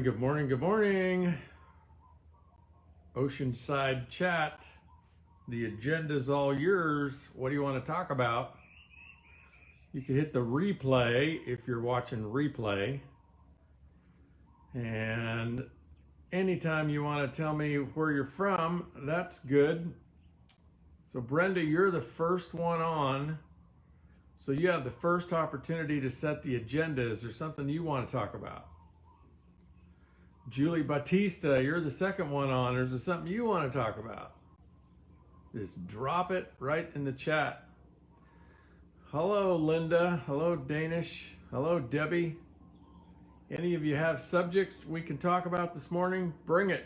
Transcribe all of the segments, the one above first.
good morning, good morning. Oceanside chat. The agenda's all yours. What do you want to talk about? You can hit the replay if you're watching replay. And anytime you want to tell me where you're from, that's good. So Brenda, you're the first one on. So you have the first opportunity to set the agenda. Is there something you want to talk about? Julie Batista, you're the second one on. Is there something you want to talk about? Just drop it right in the chat. Hello, Linda. Hello, Danish. Hello, Debbie. Any of you have subjects we can talk about this morning? Bring it.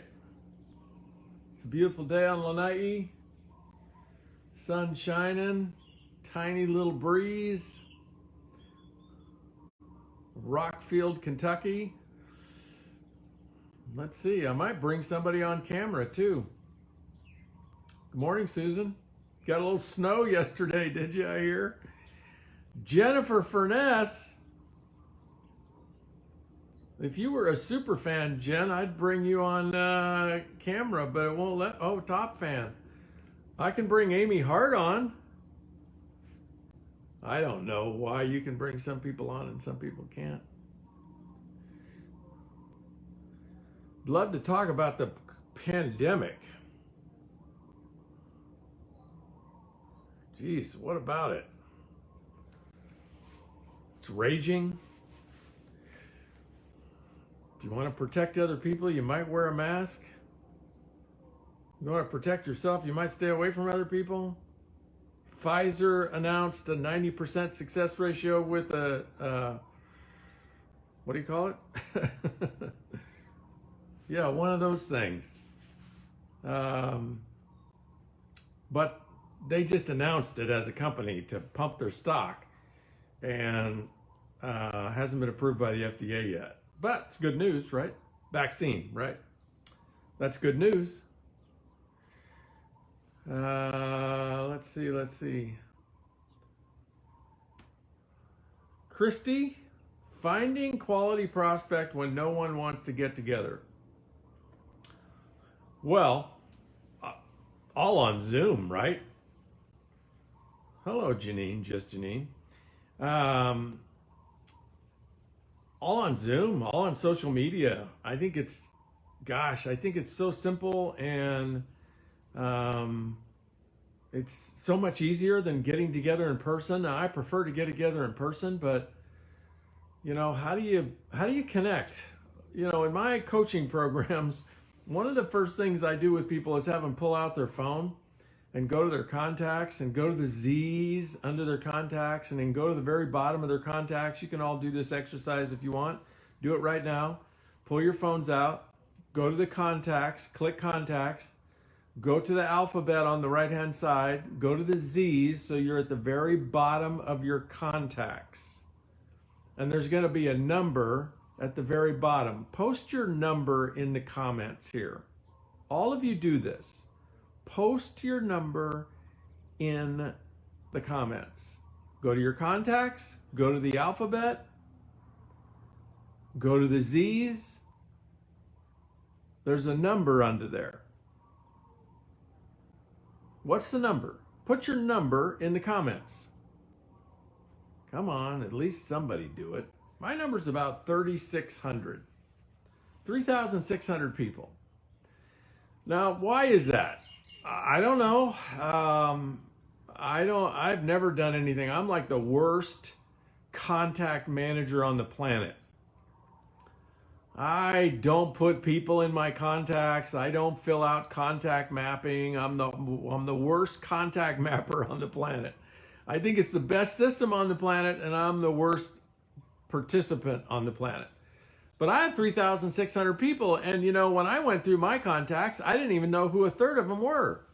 It's a beautiful day on Lanai. Sun shining. Tiny little breeze. Rockfield, Kentucky. Let's see, I might bring somebody on camera too. Good morning, Susan. Got a little snow yesterday, did you? I hear. Jennifer Furness. If you were a super fan, Jen, I'd bring you on camera, but it won't let. Oh, top fan. I can bring Amy Hart on. I don't know why you can bring some people on and some people can't. Love to talk about the pandemic. Geez, what about it? It's raging. If you want to protect other people, you might wear a mask. If you want to protect yourself, you might stay away from other people. Pfizer announced a 90% success ratio with a, what do you call it? Yeah, one of those things. But they just announced it as a company to pump their stock, and hasn't been approved by the FDA yet. But it's good news, right? Vaccine, right? That's good news. Let's see. Christy, finding quality prospect when no one wants to get together. Well, all on Zoom, right? Hello, Janine, just Janine. All on Zoom, all on social media. I think it's so simple, and it's so much easier than getting together in person. Now, I prefer to get together in person, but you know, how do you connect? You know, in my coaching programs, one of the first things I do with people is have them pull out their phone and go to their contacts and go to the Z's under their contacts and then go to the very bottom of their contacts. You can all do this exercise if you want. Do it right now. Pull your phones out, go to the contacts, click contacts, go to the alphabet on the right-hand side, go to the Z's so you're at the very bottom of your contacts. And there's going to be a number at the very bottom. Post your number in the comments here. All of you do this. Post your number in the comments. Go to your contacts, go to the alphabet, go to the Z's. There's a number under there. What's the number? Put your number in the comments. Come on, at least somebody do it. My number's about 3,600. 3,600 people. Now, why is that? I don't know. I've never done anything. I'm like the worst contact manager on the planet. I don't put people in my contacts. I don't fill out contact mapping. I'm the worst contact mapper on the planet. I think it's the best system on the planet, and I'm the worst participant on the planet. But I have 3,600 people, and you know, when I went through my contacts, I didn't even know who a third of them were.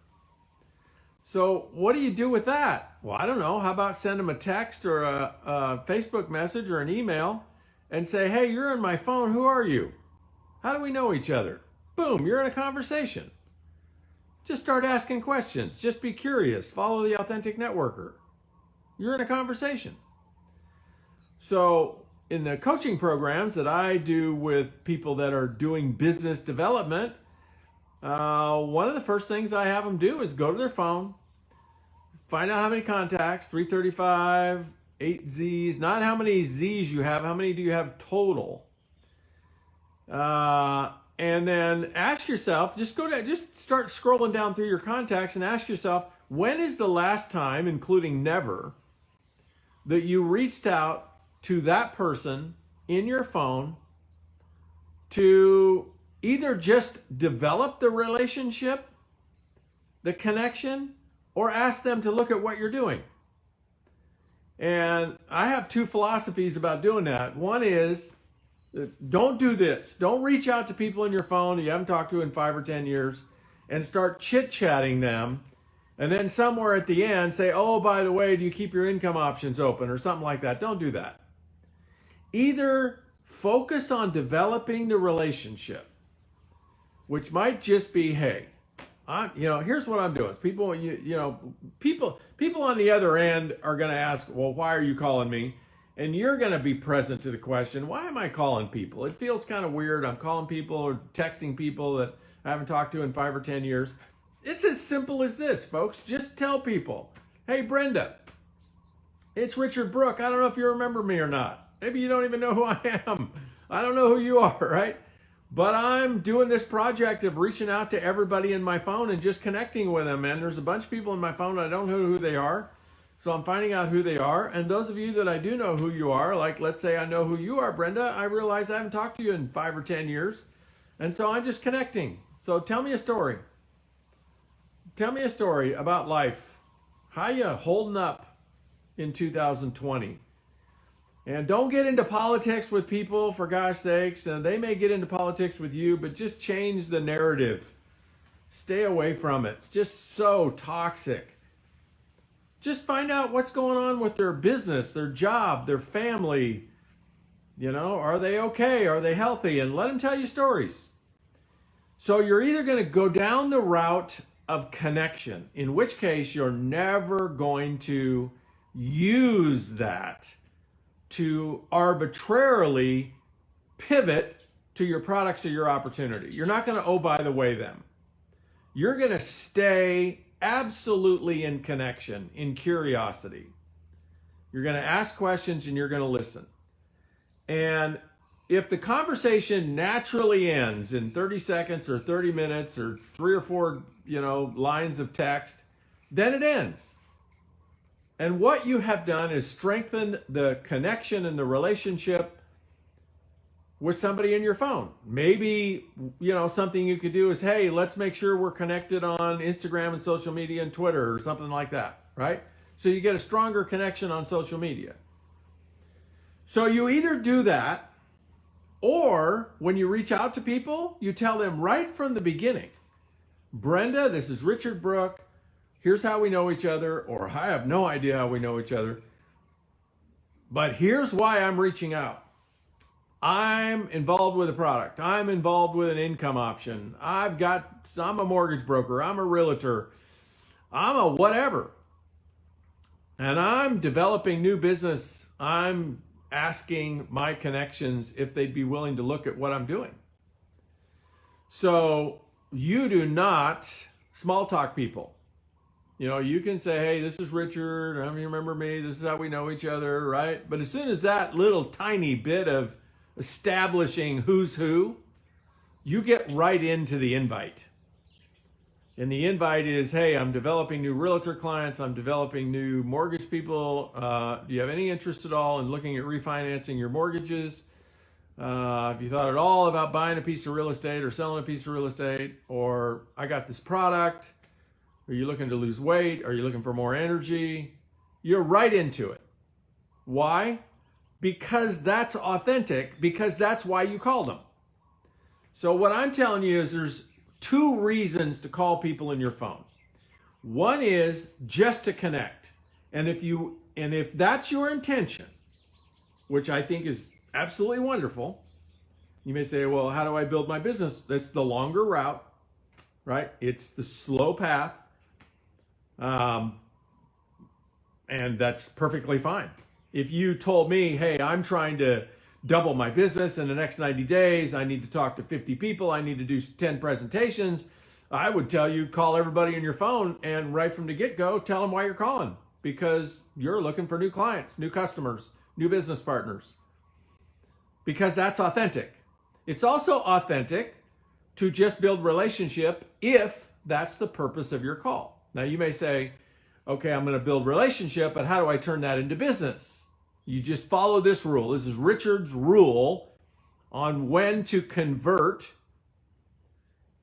So what do you do with that? Well, I don't know. How about send them a text or a Facebook message or an email and say, hey, you're on my phone. Who are you? How do we know each other? Boom, you're in a conversation. Just start asking questions. Just be curious. Follow the authentic networker. You're in a conversation. So in the coaching programs that I do with people that are doing business development, one of the first things I have them do is go to their phone, find out how many contacts, 335, 8 Z's, not how many Z's you have, how many do you have total? And then ask yourself, just start scrolling down through your contacts and ask yourself, when is the last time, including never, that you reached out to that person in your phone to either just develop the relationship, the connection, or ask them to look at what you're doing? And I have two philosophies about doing that. One is, don't do this. Don't reach out to people in your phone that you haven't talked to in 5 or 10 years and start chit-chatting them. And then somewhere at the end say, oh, by the way, do you keep your income options open or something like that? Don't do that. Either focus on developing the relationship, which might just be, hey, here's what I'm doing. People, people on the other end are going to ask, well, why are you calling me? And you're going to be present to the question, why am I calling people? It feels kind of weird. I'm calling people or texting people that I haven't talked to in 5 or 10 years. It's as simple as this, folks. Just tell people, hey, Brenda, it's Richard Brooke. I don't know if you remember me or not. Maybe you don't even know who I am. I don't know who you are, right? But I'm doing this project of reaching out to everybody in my phone and just connecting with them. And there's a bunch of people in my phone that I don't know who they are. So I'm finding out who they are. And those of you that I do know who you are, like let's say I know who you are, Brenda, I realize I haven't talked to you in 5 or 10 years. And so I'm just connecting. So tell me a story. Tell me a story about life. How you holding up in 2020? And don't get into politics with people, for gosh sakes. They may get into politics with you, but just change the narrative. Stay away from it. It's just so toxic. Just find out what's going on with their business, their job, their family. Are they okay? Are they healthy? And let them tell you stories. So you're either going to go down the route of connection, in which case you're never going to use that to arbitrarily pivot to your products or your opportunity. You're not going to, oh, by the way, them. You're going to stay absolutely in connection, in curiosity. You're going to ask questions and you're going to listen. And if the conversation naturally ends in 30 seconds or 30 minutes or 3 or 4, lines of text, then it ends. And what you have done is strengthen the connection and the relationship with somebody in your phone. Maybe, something you could do is, hey, let's make sure we're connected on Instagram and social media and Twitter or something like that, right? So you get a stronger connection on social media. So you either do that, or when you reach out to people, you tell them right from the beginning, Brenda, this is Richard Brooke. Here's how we know each other, or I have no idea how we know each other, but here's why I'm reaching out. I'm involved with a product. I'm involved with an income option. I'm a mortgage broker. I'm a realtor. I'm a whatever. And I'm developing new business. I'm asking my connections if they'd be willing to look at what I'm doing. So you do not small talk people. You can say, hey, this is Richard. I mean, remember me. This is how we know each other, right? But as soon as that little tiny bit of establishing who's who, you get right into the invite. And the invite is, hey, I'm developing new realtor clients. I'm developing new mortgage people. Do you have any interest at all in looking at refinancing your mortgages? Have you thought at all about buying a piece of real estate or selling a piece of real estate? Or I got this product. Are you looking to lose weight? Are you looking for more energy? You're right into it. Why? Because that's authentic, because that's why you called them. So what I'm telling you is there's 2 reasons to call people in your phone. One is just to connect. And if that's your intention, which I think is absolutely wonderful, you may say, well, how do I build my business? That's the longer route, right? It's the slow path. And that's perfectly fine. If you told me, hey, I'm trying to double my business in the next 90 days. I need to talk to 50 people. I need to do 10 presentations. I would tell you, call everybody on your phone and right from the get-go, tell them why you're calling, because you're looking for new clients, new customers, new business partners, because that's authentic. It's also authentic to just build relationship if that's the purpose of your call. Now you may say, okay, I'm going to build relationship, but how do I turn that into business? You just follow this rule. This is Richard's rule on when to convert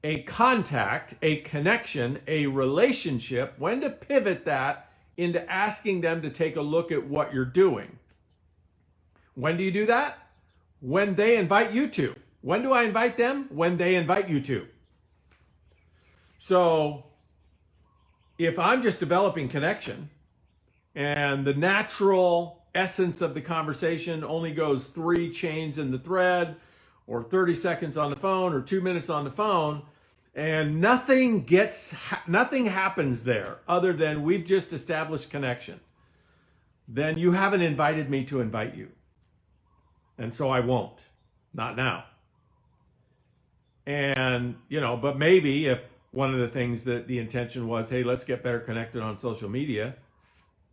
a contact, a connection, a relationship, when to pivot that into asking them to take a look at what you're doing. When do you do that? When they invite you to. When do I invite them? When they invite you to. So if I'm just developing connection and the natural essence of the conversation only goes 3 chains in the thread or 30 seconds on the phone or 2 minutes on the phone, and nothing happens there other than we've just established connection, then you haven't invited me to invite you. And so I won't. Not now. And, but maybe if one of the things that the intention was, hey, let's get better connected on social media,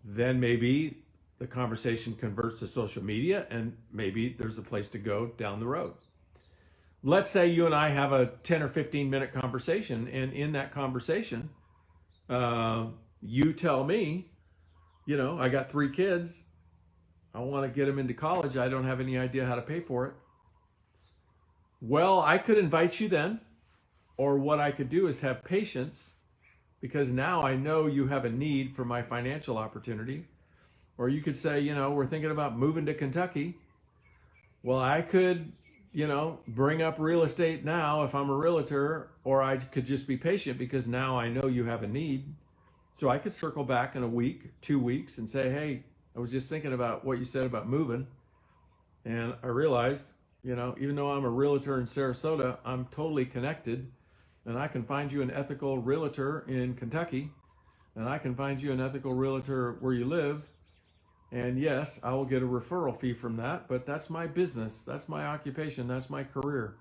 then maybe the conversation converts to social media and maybe there's a place to go down the road. Let's say you and I have a 10 or 15 minute conversation, and in that conversation, you tell me, I got 3 kids. I want to get them into college. I don't have any idea how to pay for it. Well, I could invite you then, or what I could do is have patience, because now I know you have a need for my financial opportunity. Or you could say, we're thinking about moving to Kentucky. Well, I could, bring up real estate now if I'm a realtor, or I could just be patient because now I know you have a need. So I could circle back in a week, 2 weeks, and say, hey, I was just thinking about what you said about moving. And I realized, even though I'm a realtor in Sarasota, I'm totally connected. And I can find you an ethical realtor in Kentucky. And I can find you an ethical realtor where you live. And yes, I will get a referral fee from that, but that's my business, that's my occupation, that's my career.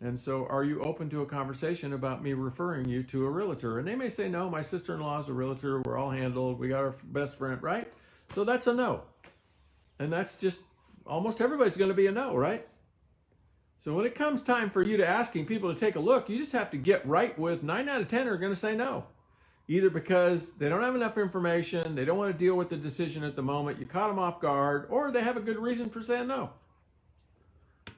And so are you open to a conversation about me referring you to a realtor? And they may say, no, my sister-in-law is a realtor, we're all handled, we got our best friend, right? So that's a no. And that's just, almost everybody's going to be a no, right? So when it comes time for you to asking people to take a look, you just have to get right with 9 out of 10 are going to say no. Either because they don't have enough information, they don't want to deal with the decision at the moment, you caught them off guard, or they have a good reason for saying no.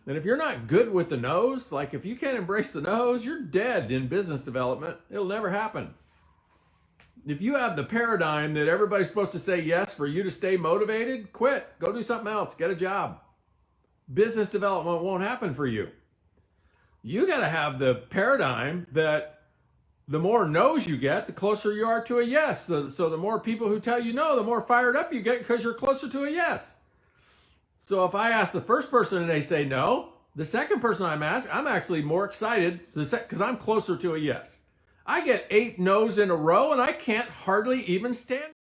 And if you're not good with the no's, like if you can't embrace the no's, you're dead in business development. It'll never happen. If you have the paradigm that everybody's supposed to say yes for you to stay motivated, quit. Go do something else. Get a job. Business development won't happen for you. You got to have the paradigm that the more no's you get, the closer you are to a yes. So the more people who tell you no, the more fired up you get because you're closer to a yes. So if I ask the first person and they say no, the second person I'm actually more excited because I'm closer to a yes. I get 8 no's in a row and I can't hardly even stand